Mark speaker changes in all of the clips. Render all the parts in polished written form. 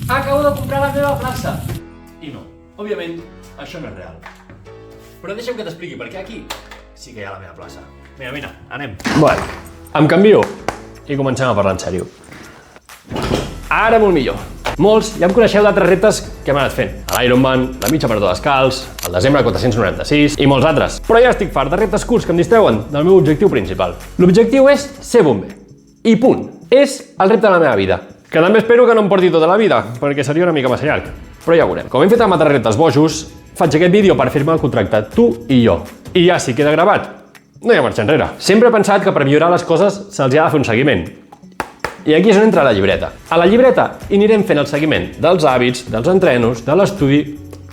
Speaker 1: Acabo de comprar la meva plaça. I no, òbviament, això no és real. Però deixa'm que t'expliqui, perquè aquí sí que hi ha la meva plaça. Mira, anem. Bueno, em canvio i comencem a parlar en sèrio. Ara molt millor. Molts ja em coneixeu d'altres reptes que hem anat fent. L'Ironman, la mitja marató descalç, el desembre 496 i molts altres. Però ja estic fart de reptes curts que em distreuen del meu objectiu principal. L'objectiu és ser bomber. I punt. És el repte de la meva vida. Que també espero que no em porti tota la vida, perquè seria una mica massa llarg. Però ja ho veurem. Com hem fet amb altres reptes bojos, faig aquest vídeo per firmar el contracte, tu i jo. I ja, si queda gravat, no hi ha marxa enrere. Sempre he pensat que per millorar les coses se'ls ha de fer un seguiment. I aquí és on entra la llibreta. A la llibreta hi anirem fent el seguiment dels hàbits, dels entrenos, de l'estudi,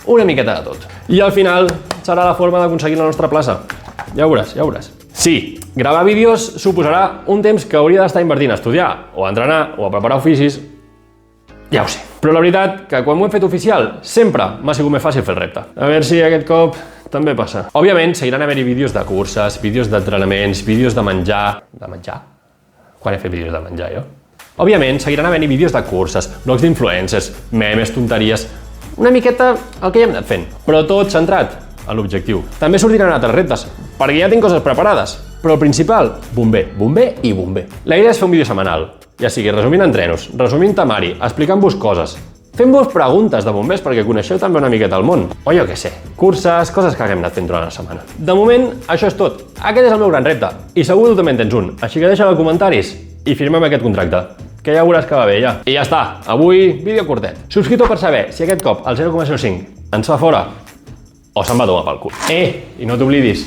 Speaker 1: una miqueta de tot. I al final serà la forma d'aconseguir la nostra plaça. Ja ho veuràs, ja ho veuràs. Sí, gravar vídeos suposarà un temps que hauria d'estar invertint a estudiar, o a entrenar, o a preparar oficis. Ja ho sé. Però la veritat que quan m'ho he fet oficial, sempre m'ha sigut més fàcil fer el repte. A veure si aquest cop també passa. Òbviament, seguiran haver-hi vídeos de curses, vídeos d'entrenaments, vídeos de menjar... De menjar? Quan he fet vídeos de menjar, jo? Òbviament, seguiran havent-hi vídeos de curses, blogs d'influencers, memes, tonteries... Una miqueta el que ja hem anat fent, però tot centrat a l'objectiu. També sortiran altres reptes, perquè ja tinc coses preparades. Però el principal, bomber, bomber i bomber. La idea és fer un vídeo setmanal, ja sigui resumint entrenos, resumint temari, explicant-vos coses, fent-vos preguntes de bombers perquè coneixeu també una miqueta el món. O jo què sé, curses, coses que haguem anat fent durant la setmana. De moment, això és tot. Aquest és el meu gran repte, i segur tu també en tens un. Així que deixa'l als comentaris i firmem aquest contracte, que ja veuràs que va bé, ja. I ja està, avui vídeo curtet. Subscriu-te per saber si aquest cop el 0,05 ens fa fora o se'n va tomar pel cul. I no t'oblidis,